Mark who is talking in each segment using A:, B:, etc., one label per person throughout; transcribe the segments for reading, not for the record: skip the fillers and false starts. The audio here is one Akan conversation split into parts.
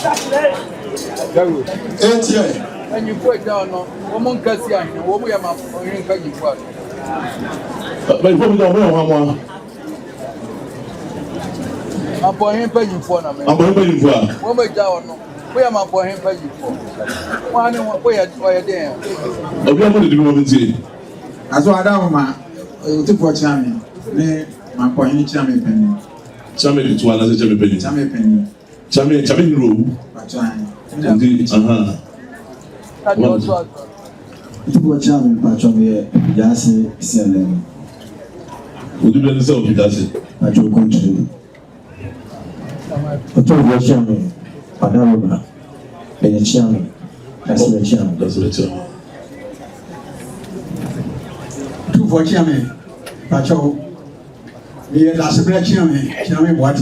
A: And you put down on one Cassian, one way among you.
B: But before we don't know,
A: I'm for him paying for them.
B: I'm going for
A: one way down. We are for him paying for one way at there.
B: we are going to do one.
C: As what I don't to for Chammy. My point, Chammy Penny.
B: Chammy to another Chammy Penny.
C: Chammy Penny.
B: Chammy room. Indeed,
A: And also,
D: People Chammy Patron, Yassi, selling.
B: Would you better sell it?
D: At your country. I told you, Chammy, Padaroma, and a Chammy. That's the Chammy.
B: That's the Chammy.
C: Two for Chammy, Pacho. We are last break Chammy, what?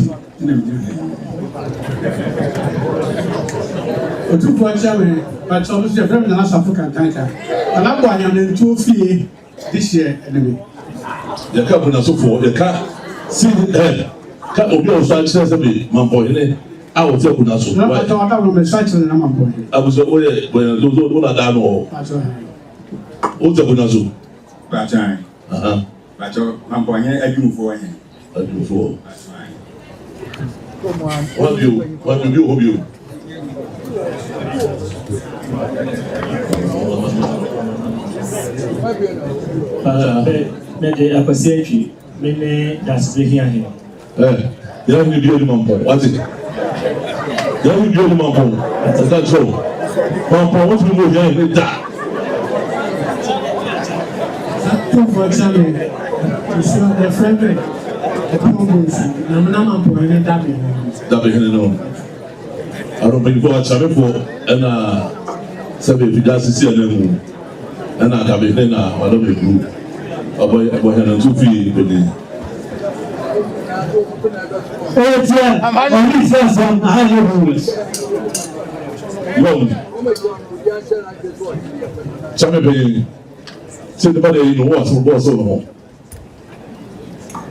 E: Two for Chammy, but obviously a very nice African tanker. And I'm going to 2 feet this year, anyway.
B: The couple so for the car. See the head. Cat of your side says a bit, Mamponghene. I will tell you now. So I
E: don't have a site in the number.
B: I was away when those all are done all. What's the Bunazo?
C: Bachan. Pacho, Mamponghene, I do for him.
B: I do for.
C: That's fine.
B: What do you hope you?
F: I appreciate many that's here.
B: You have to be a mom. What's it? You have to be a mom. That's all. Mom, what's going to be that?
E: For example, the friend, the problems, I'm not going to
B: no. I don't think for a channel for and seven if you just see a name and I have been I don't be group. A boy and 2 feet.
D: I'm only some higher rules.
B: Champion. See the body in the water was so long.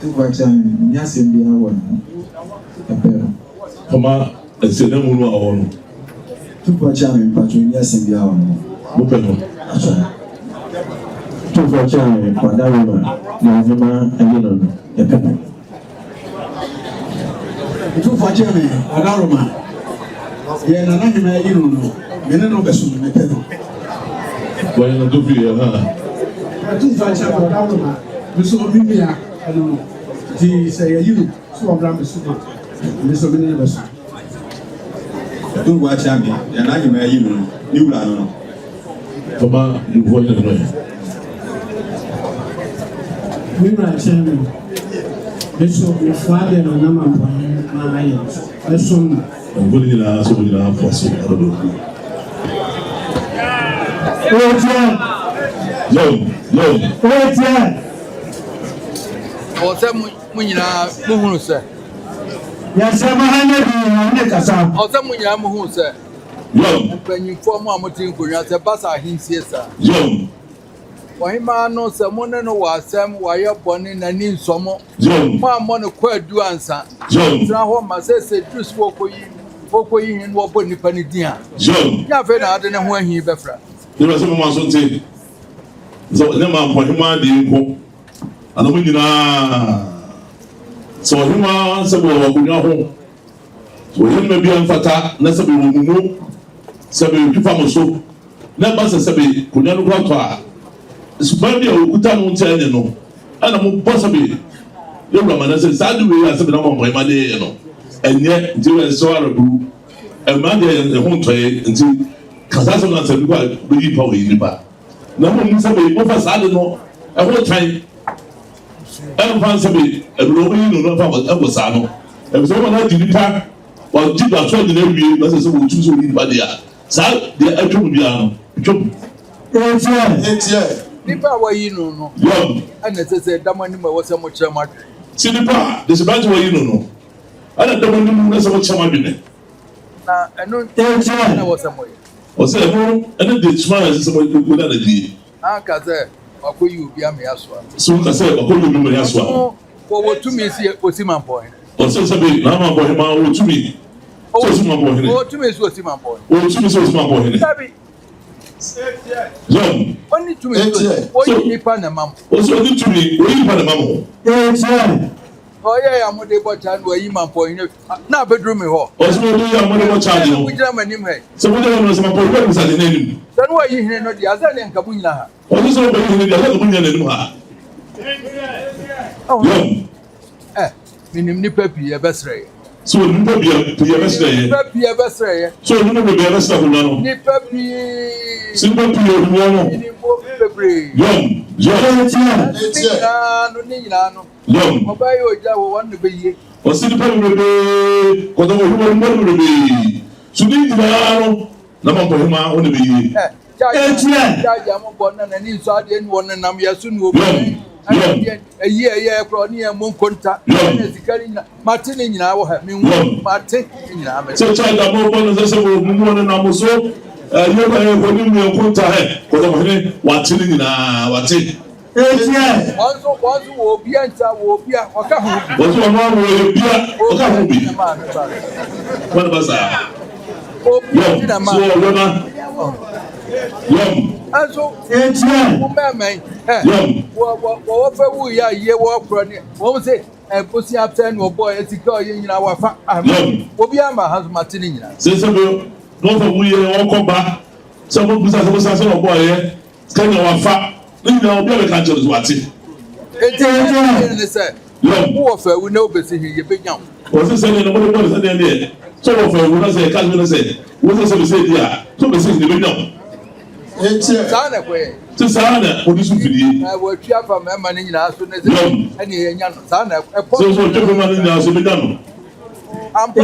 D: Two for Chammy, yes, in the hour.
B: Come on, and say no more.
D: Two for Chammy, Patron, yes, in the hour.
B: Open.
D: Two for Chammy, Padaroma, November, and the pepper.
C: Two for Chammy, Padaroma. Yeah, and I'm not you know. You know, Besson, my pedal.
B: When you do be
E: I think I shall go down. This will be me. I don't know. He say, you, so I'm going to see it. This will be never.
C: Don't watch me. And I may you know. You know.
B: come on, you voice it away.
E: We were telling this will be Friday and number one. Let's soon.
B: I'm going to ask you for so I don't know.
D: Wait,
A: or some when you are who say,
D: yes, I'm a
A: or some when you are who say, when you form one more thing, as a bassa, he says, why man knows someone and was some why you're born in a new summer. One money quite do answer. Now, what must I say, just walk away and walk on the penny dear. Never I don't know when he befriend.
B: There was someone so say, so never for him, I didn't and we so him answer will home. So him may be unfata, necessarily remove Sabi Pifamoso. Never says Sabi, could not go to it's maybe a Utan tell you know, and I'm possibly your woman says, I do as a number of my money, you know, and yet, until I saw a group, a man there in the home trade until Casason said, we need power in the bar. No one needs Sabi, offers I don't know, a whole time. I found Sabi, a Robin, no, not was Sano. And was someone had to park while Jibba told the name, but as someone choose to leave by the air. So the actual piano.
A: Nipa wa yi no no. And it says that money was so much amount.
B: See Nipa, this is about what you know. I don't know so much amount.
A: Na I know was somewhere.
B: O say no, and the smile is someone who go down the day.
A: Anka say akoyi obi am yaso.
B: So I say akoyi obi am yaso.
A: For what to me see Otumfuo.
B: O say say na ma boy ma o to me. Otumfuo Mamponghene.
A: Otumfuo Mamponghene.
B: Otumfuo Mamponghene.
A: Sabi.
B: Yom.
A: Only to me. Oyi nipa na mam.
B: Oso ni tumi, oyi nipa na mam.
A: Oh yeah, I'm de bocha no yi Mamponghene. Na bedroom me ho.
B: Oso mo do ya mo de bocha no.
A: We jam anim he.
B: So mo de no se Mamponghene bisa de nanim.
A: Dan wa yi hene no di azale nkabu nyina ha.
B: Oso so be hene di azale mo nyina nanim ha. Yom.
A: Minim nipa pi e besre.
B: So nipa pi e besre ye.
A: Nipa pi e besre ye.
B: So nipa pi e besre ko no.
A: Nipa pi.
B: Nipa pi o no.
A: Minim bo bebre.
B: Yom. Yom.
A: Oba yo ja wo wan be ye.
B: O si nipa bebre ko do wo mo bebre. So ni dira no na Mamponghene o ne be ye.
A: Ja mo bo na ni so ade ni won nam yesu ni obi. Aye kro ni mo konta. Na sikari na mate ni nyina wo ha. Me mate nyina me.
B: So child mo bo no se wo mu na mo so yo ba ko ni mo konta he ko do Mamponghene wa te ni nyina wa te.
A: Wanzo wo bia nta wo bia oka ho bi.
B: Wanzo wo bia oka ho bi. What about that? Yom. So Rona. Yom.
A: Anso wo meme
B: Yom.
A: wo fa wu ya ye wo kro ni wo say bosi after no boy etika ye nyina wa fa wo bia ma has matini nyina
B: se be no fa wu ye wo ko ba se mo busa se no boy ye kan wa fa ni nyina obi be kan jere zo ati
A: ni say wo fa wu na obesi hi ye benyam
B: o se ne no mo bo se ne so wo fa wu na se kan no se wo se be se dia so be se ni benyam
A: sana kwe
B: sana odisu fidie
A: wo twa fa mema ni nyina so ne ze ani ye nya no sana
B: so twa fa ni nyina so be no
A: ampo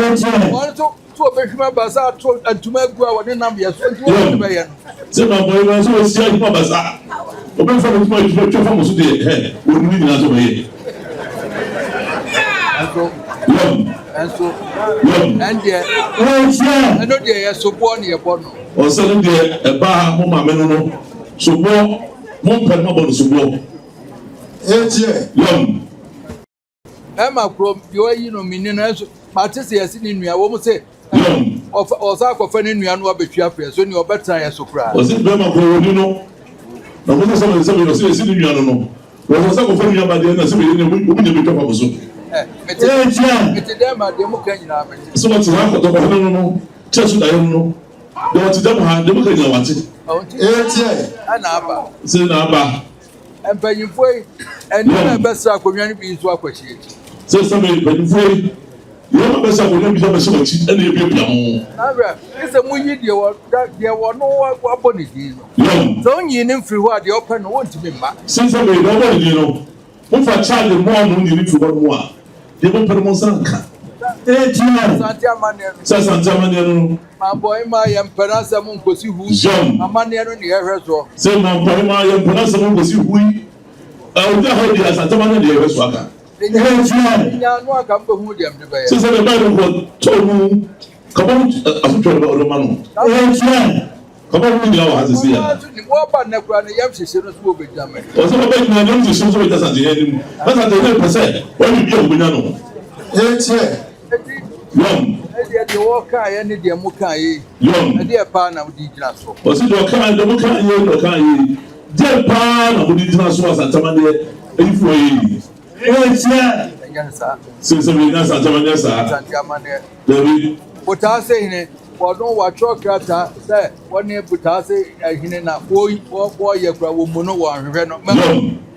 A: won to be hwima basa to antuma gu a woni nam ye so nti wo be ye no
B: se Mamponghene so sia hwima basa obe fa mo twa fa mo so de he wo ni nyina so be ye
A: enso ande eno de ye so bo ne ye bo no
B: o se no de e ba mo ma me no so bo mo mpa mo bo so bo yom
A: ma krom yo yi no mini na enso matese ye si ni nua wo mo se o sa akọfa ni nua no abetwa fe so ni obeta ye so kra
B: o se be ma kro ni no na mo se no se si ni nua no o sa akọfa nua ba de na se be ni mo nya betwa fa so
A: mete dem ma dem ka nyina mete
B: so what ha ko to ko no chesu da yo no de what dem ha dem ka nyina wate
A: ana aba
B: se na aba
A: empanyimfo eni na besa akonwa ni bi so akwachie
B: se me empanyimfo yo ma besa akonwa bi so akwachie ene e bia mo
A: abra ise mu yi de wo no wa boni di no so nyi ni mfiri ho ade open no wontimi mma
B: se me do boni di no mo fa charge mo no ni ni mfiri ho mo a de mo per mo sanka
A: Asante
B: Mamponghene no
A: ma boy ma ye mpana sam nkosi hu amane no ne yehwe so
B: se Mamponghene ma ye mpana sam nkosi hu o ja ho di Asante Mamponghene de yehwe so aka
A: nya no aka mbe hu dem de be
B: se be ba no ko to mu ka ba asutwa ba o ma no ka ba mu dia wa hasisi ya
A: ni wo ba na kura ne yam hyehyɛ no so obejame
B: o se ba ni na yam hyehyɛ so be Asante ni mu Asante ne pese o ni bi o bunya no yom
A: de wo ka ye ne de mu ka ye
B: yom
A: de e pa na di gina so
B: o se do ka de mu ka ye do ka ye de pa na mo di gina so Asante Mamponghene efu ye
A: nya sa
B: se be na Asante Mamponghene sa
A: Asante amane
B: David
A: butase hine wodon wa chokrata se woni butase hine na wo ye kura wo mu no wo ahwehwe no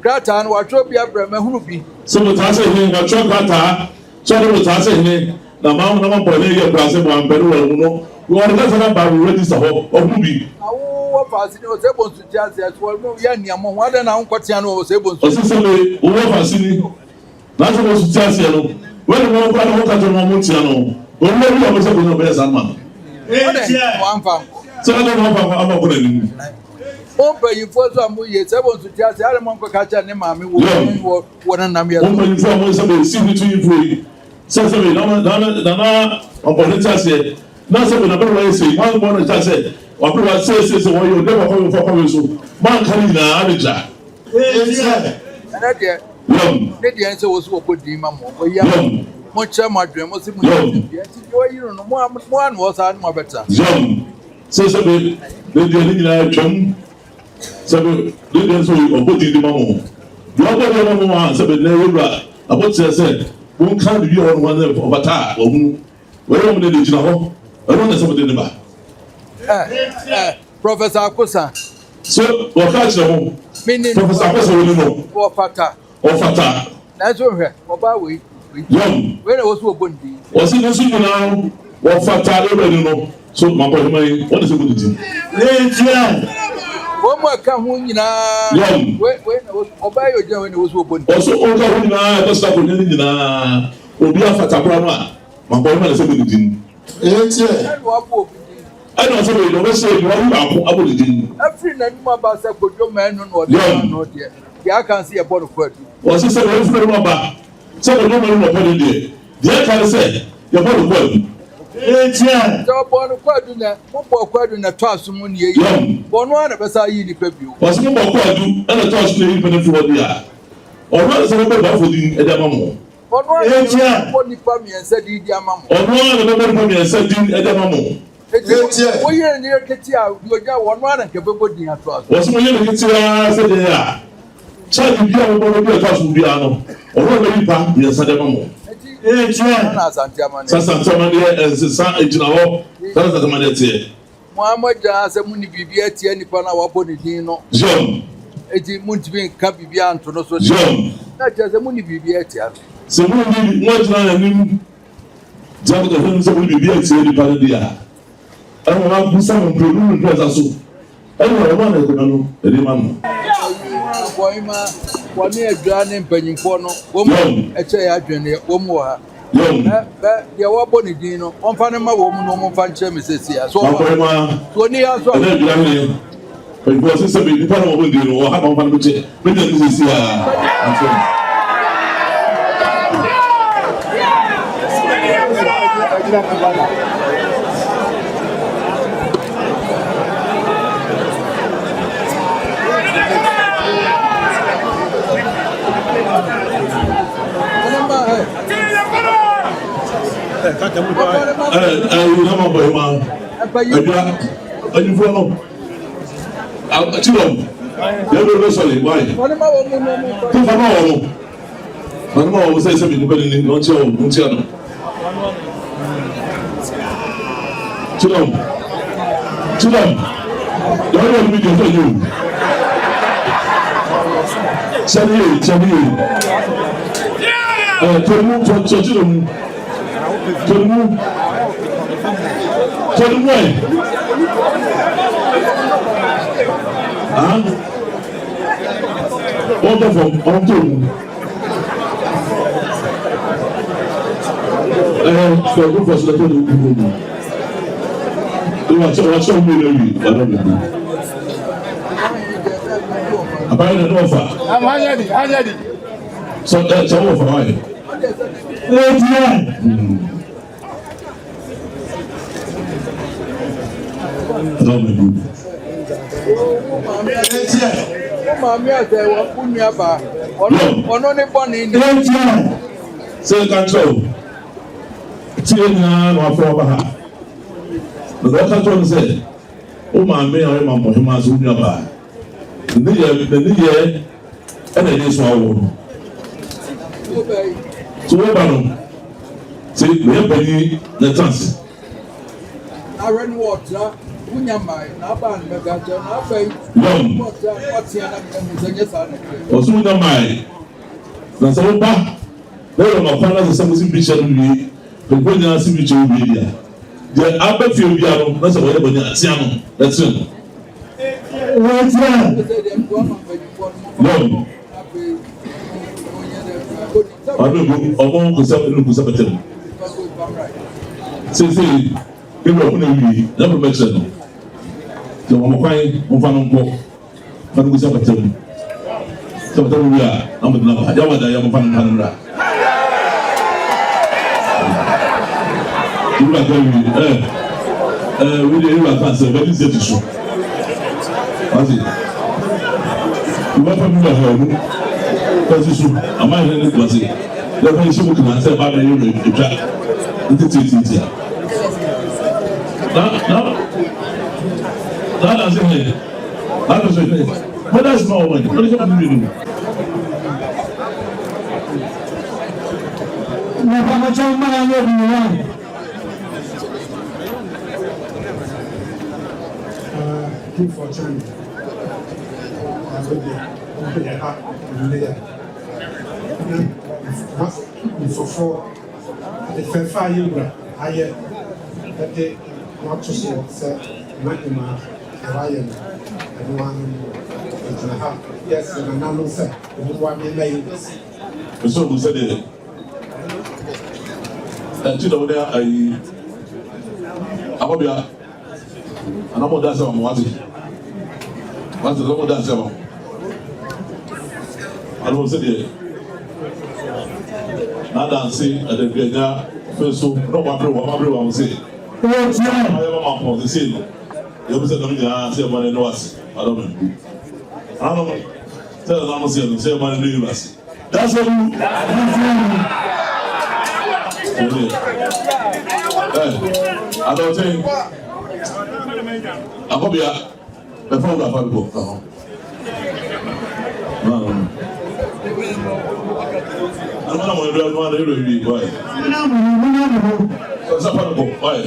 A: krata no wa chobia brema hunu bi
B: so butase hine wa chokrata so butase hine na Mamponghene ye kura se bo ampere wo no wo ka sa na ba register ho ohu bi
A: awo fasi ni o se bon suti ase so no ya ni amo ho ada na nkotia no o se bon
B: o se me wo fasi ni na so bo suti ase no we no ko na ka to no mo tia no o mo bi o se bo no be sa ma
A: one fam
B: se na no fa aba ko ni
A: o pe yi fo so amu ye se bon suti ase ale mo ko ka cha ne ma mi wo na nam ye
B: o mo fo mo se be si ni tu info yi se me na Mamponghene ase na se be na be wa ese ma mo na cha se wa be wa se wo yo de ko fo ko so man kan ni na abeja
A: ana de ne de ense wo so ko di ma mo wo ya much my dream was in the one was on my better.
B: John says a bit, they didn't John. So they didn't say, or put in the mamma. The other mamma said, never. About said, one can't be on one of a tire or where did you know? I don't know somebody in the back.
A: Professor Akosa.
B: So, what catch the home?
A: Meaning,
B: Professor Akosa,
A: or Fata.
B: or Fata.
A: That's over. Oba we.
B: Young.
A: When I was so bundi.
B: Was it also now? What Fata already know? So, my boy, what is it going to do?
A: One more come when you know. Young. When I was Oba, when it was so bundi.
B: Also, over when I was stopping in the Obia Fata Brahma. My boy, what is it going to do? I don't say you always say you want to do.
A: Every night, my boss, I put your man on or not yet. Yeah, I can see a bottle of word.
B: Was it said, I'm from Maba? Some of them are not on the dear can say, your bottle of word.
A: So, born a quadrina, what quadrina toss someone ye young. Born one of us are in the preview. Was no more quadru and a toss to independent for what they are. Or rather, some of them are for the Edamamo. Or one and said, Idiamamo. Or one and said, Edamamo. We are near Katia, you got one and capability at us. Was my young Katia said, yeah. Child, you are one of your toss will be ano. Or one of you pack, yes, Adamamo. Asante Mamponghene and San Ejinao, that's the Manette. Muhammad has a money BBT any pana waponi dino. John. Eti Munti Capibian to no so. John. Not just a money BBT. So, much than John the Hills of BBT any Panadia. I don't have some improvement presence. I don't want to know the demand. One year drowning penny corner, woman, a chair, one more. You are born in Dino, one Panama woman, no more fancy, Mrs. Sia. So, 20 years old. But it was a bit of a window or have a one which is here. So that's all for I. Say control. Tina no for ba. The control said, "Oh my me or my Mohima so nyaba." The year and it is one. So what about say we have the chance. I ran water. Unyamai na ba na gaja na abai. What's ya na Osunyamai. Na so ba. There are no some picture we. The point is see picture we there. The abai feel we are no so we boni asiano. That's it. What's that? No. I don't go among the say people only never mention. So I'm quite on but we have a term. So we are. I'm not. I am a you are going we didn't answer. What is the issue? What's it? You want to move ahead? What's the issue? Am I hearing it? What's it?
B: Never is looking at the bad area. That doesn't mean. That doesn't mean. But that's more money. What is it going to do?
E: Good fortune. For the fair fire, I that they want to see Magma, Ryan, and one yes, and another set, one made this.
B: So we said it. And you know, there I will be a number that's on what's the number that's on. I don't say it. Now dancing at the Ganya, first so no one will say. I am on the scene. You will say, say money no us. I don't know. I don't know. Tell them I'm saying, say money no you us. That's what you. I don't think. I hope you are. Before the Bible. I'm not going to do one really boy. So it's a part of the boy.